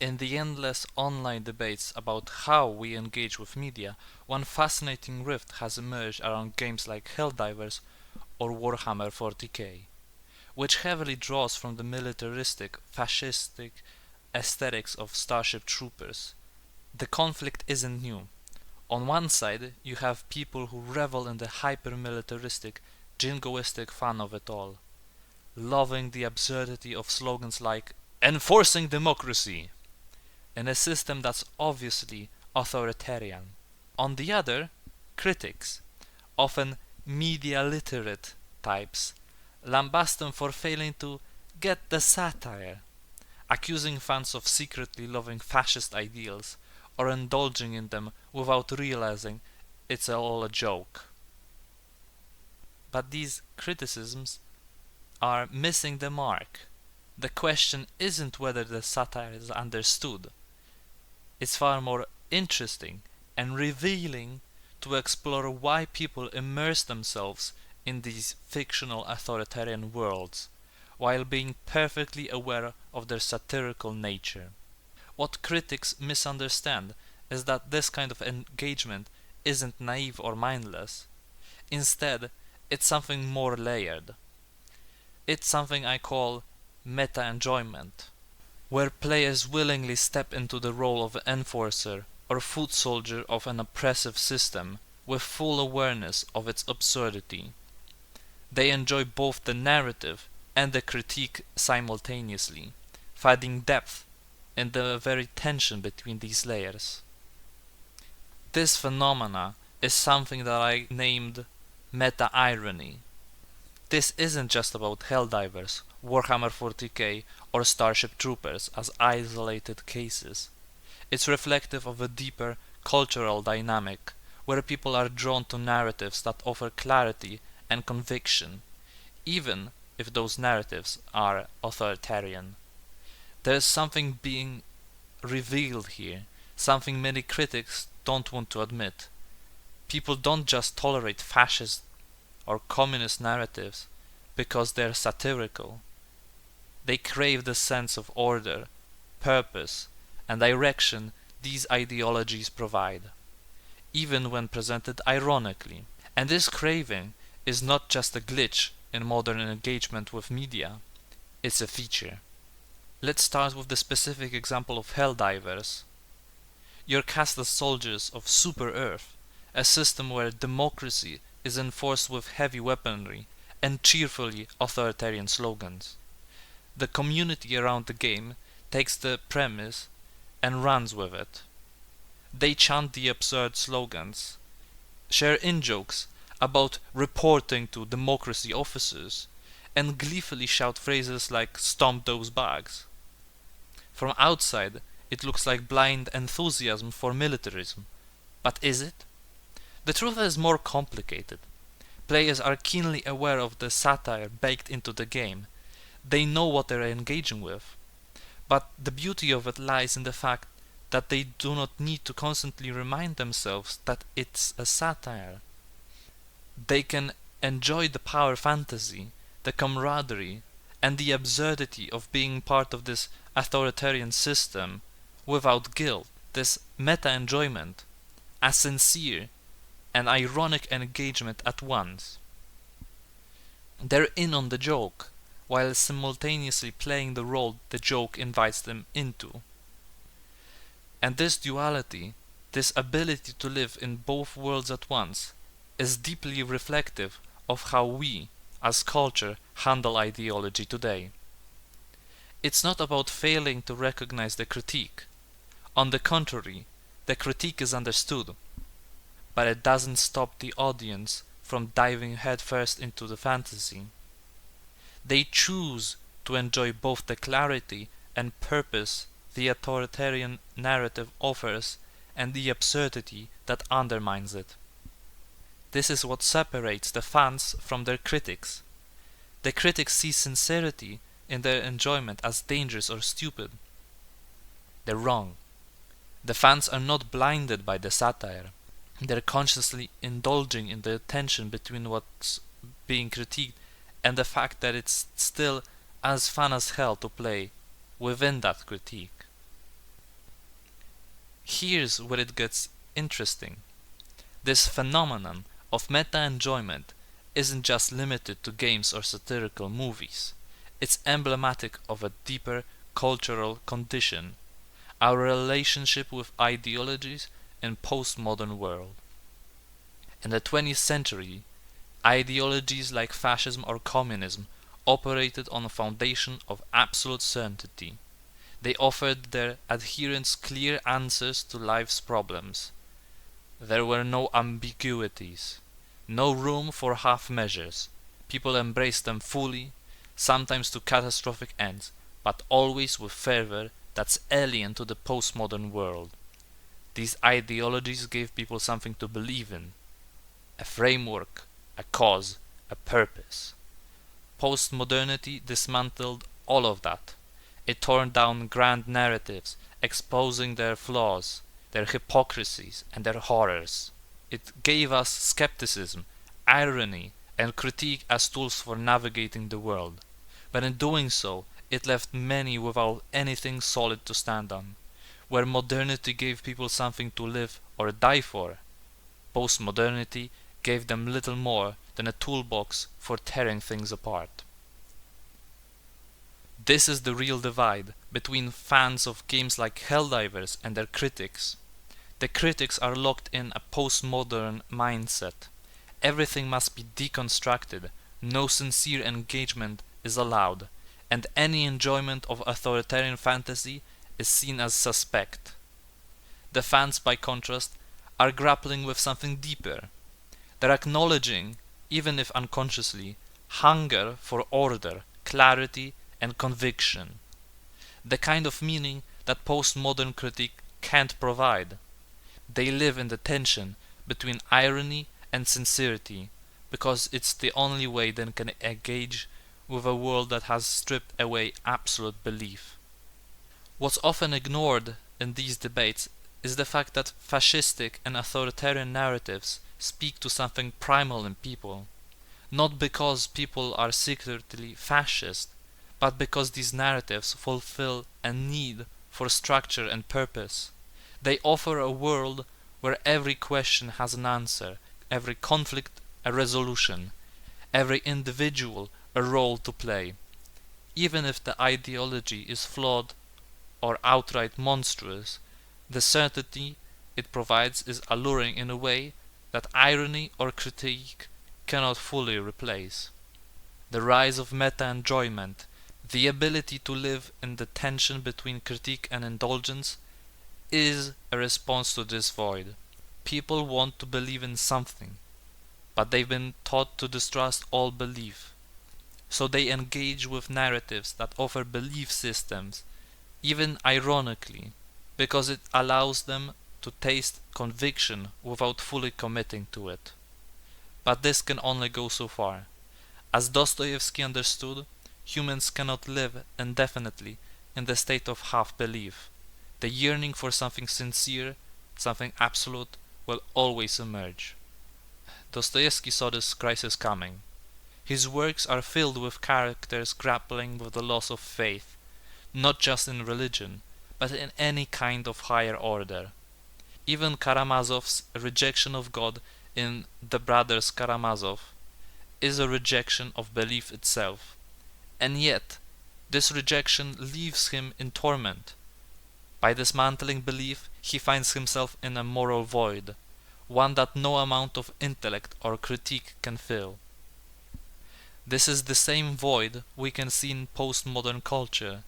In the endless online debates about how we engage with media, one fascinating rift has emerged around games like Helldivers or Warhammer 40k, which heavily draws from the militaristic, fascistic aesthetics of Starship Troopers. The conflict isn't new. On one side, you have people who revel in the hyper-militaristic, jingoistic fun of it all, loving the absurdity of slogans like "enforcing democracy" in a system that's obviously authoritarian. On the other, critics, often media-literate types, lambast them for failing to get the satire, accusing fans of secretly loving fascist ideals or indulging in them without realizing it's all a joke. But these criticisms are missing the mark. The question isn't whether the satire is understood. It's far more interesting and revealing to explore why people immerse themselves in these fictional authoritarian worlds, while being perfectly aware of their satirical nature. What critics misunderstand is that this kind of engagement isn't naive or mindless. Instead, it's something more layered. It's something I call meta-enjoyment, where players willingly step into the role of enforcer or foot soldier of an oppressive system with full awareness of its absurdity. They enjoy both the narrative and the critique simultaneously, finding depth in the very tension between these layers. This phenomena is something that I named meta-irony. This isn't just about Helldivers, Warhammer 40k or Starship Troopers as isolated cases. It's reflective of a deeper cultural dynamic where people are drawn to narratives that offer clarity and conviction, even if those narratives are authoritarian. There is something being revealed here, something many critics don't want to admit. People don't just tolerate fascist or communist narratives because they're satirical. They crave the sense of order, purpose, and direction these ideologies provide, even when presented ironically. And this craving is not just a glitch in modern engagement with media, it's a feature. Let's start with the specific example of Helldivers. You're cast as soldiers of Super Earth, a system where democracy is enforced with heavy weaponry and cheerfully authoritarian slogans. The community around the game takes the premise and runs with it. They chant the absurd slogans, share in-jokes about reporting to democracy officers, and gleefully shout phrases like "stomp those bags." From outside, it looks like blind enthusiasm for militarism. But is it? The truth is more complicated. Players are keenly aware of the satire baked into the game. They know what they're engaging with. But the beauty of it lies in the fact that they do not need to constantly remind themselves that it's a satire. They can enjoy the power fantasy, the camaraderie, and the absurdity of being part of this authoritarian system without guilt. This meta-enjoyment, a sincere and ironic engagement at once. They're in on the joke, while simultaneously playing the role the joke invites them into. And this duality, this ability to live in both worlds at once, is deeply reflective of how we, as culture, handle ideology today. It's not about failing to recognize the critique. On the contrary, the critique is understood, but it doesn't stop the audience from diving headfirst into the fantasy. They choose to enjoy both the clarity and purpose the authoritarian narrative offers and the absurdity that undermines it. This is what separates the fans from their critics. The critics see sincerity in their enjoyment as dangerous or stupid. They're wrong. The fans are not blinded by the satire. They're consciously indulging in the tension between what's being critiqued and the fact that it's still as fun as hell to play within that critique. here's where it gets interesting. This phenomenon of meta-enjoyment isn't just limited to games or satirical movies. It's emblematic of a deeper cultural condition, our relationship with ideologies in postmodern world. In the 20th century, ideologies like fascism or communism operated on a foundation of absolute certainty. They offered their adherents clear answers to life's problems. There were no ambiguities, no room for half measures. People embraced them fully, sometimes to catastrophic ends, but always with fervor that's alien to the postmodern world. These ideologies gave people something to believe in, a framework, a cause, a purpose. Postmodernity dismantled all of that. It tore down grand narratives, exposing their flaws, their hypocrisies, and their horrors. It gave us skepticism, irony, and critique as tools for navigating the world. But in doing so, it left many without anything solid to stand on. Where modernity gave people something to live or die for, postmodernity gave them little more than a toolbox for tearing things apart. This is the real divide between fans of games like Helldivers and their critics. The critics are locked in a postmodern mindset. Everything must be deconstructed, no sincere engagement is allowed, and any enjoyment of authoritarian fantasy is seen as suspect. The fans, by contrast, are grappling with something deeper. They're acknowledging, even if unconsciously, hunger for order, clarity, and conviction. The kind of meaning that postmodern critique can't provide. They live in the tension between irony and sincerity, because it's the only way they can engage with a world that has stripped away absolute belief. What's often ignored in these debates is the fact that fascistic and authoritarian narratives speak to something primal in people, not because people are secretly fascist, but because these narratives fulfill a need for structure and purpose. They offer a world where every question has an answer, every conflict a resolution, every individual a role to play. Even if the ideology is flawed or outright monstrous, the certainty it provides is alluring in a way that irony or critique cannot fully replace. The rise of meta-enjoyment, the ability to live in the tension between critique and indulgence, is a response to this void. People want to believe in something, but they've been taught to distrust all belief. So they engage with narratives that offer belief systems, even ironically, because it allows them to taste conviction without fully committing to it. But this can only go so far. As Dostoevsky understood, humans cannot live indefinitely in the state of half-belief. The yearning for something sincere, something absolute, will always emerge. Dostoevsky saw this crisis coming. His works are filled with characters grappling with the loss of faith, not just in religion, but in any kind of higher order. Even Karamazov's rejection of God in The Brothers Karamazov is a rejection of belief itself. And yet, this rejection leaves him in torment. By dismantling belief, he finds himself in a moral void, one that no amount of intellect or critique can fill. This is the same void we can see in postmodern culture.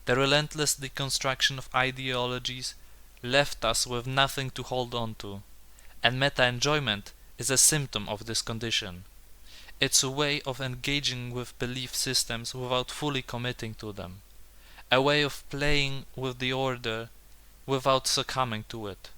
The relentless deconstruction of ideologies left us with nothing to hold on to, and meta-enjoyment is a symptom of this condition. It's a way of engaging with belief systems without fully committing to them, a way of playing with the order without succumbing to it.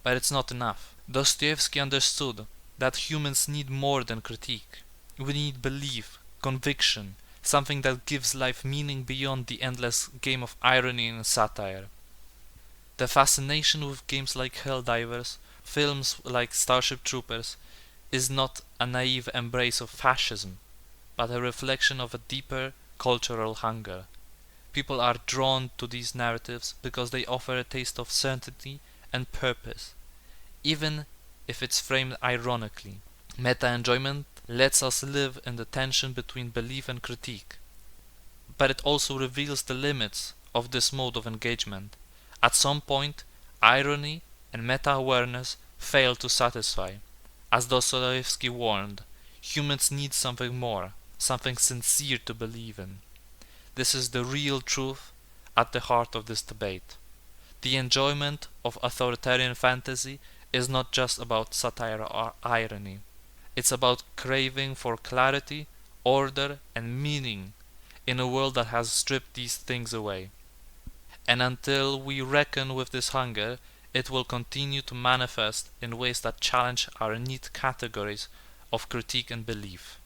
But it's not enough. Dostoevsky understood that humans need more than critique. We need belief, conviction, something that gives life meaning beyond the endless game of irony and satire. The fascination with games like Helldivers, films like Starship Troopers, is not a naive embrace of fascism, but a reflection of a deeper cultural hunger. People are drawn to these narratives because they offer a taste of certainty and purpose, even if it's framed ironically. Meta-enjoyment lets us live in the tension between belief and critique, but it also reveals the limits of this mode of engagement. At some point, irony and meta-awareness fail to satisfy. As Dostoevsky warned, humans need something more, something sincere to believe in. This is the real truth at the heart of this debate. The enjoyment of authoritarian fantasy is not just about satire or irony. It's about craving for clarity, order, and meaning in a world that has stripped these things away. And until we reckon with this hunger, it will continue to manifest in ways that challenge our neat categories of critique and belief.